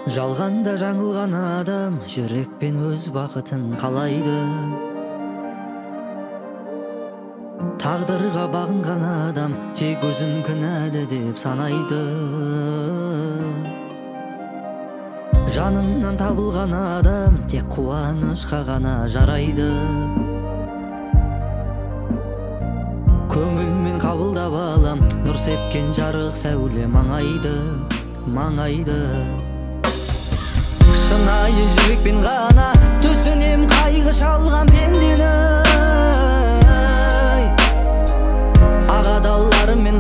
Жалганда жаңылган адам жүрекпен өз бакытын каалайды. Тагдырга багынган адам тек өзүн күнәлі деп санайды. Жаныңнан табылган адам тек кубанычка гана жарайды. Көңүлмен кабылдап алам нур сепкен жарык сәуле маңайды. Шынайы жүрекпен гана түсінем кайгы шалган пендени. Ага далларыммен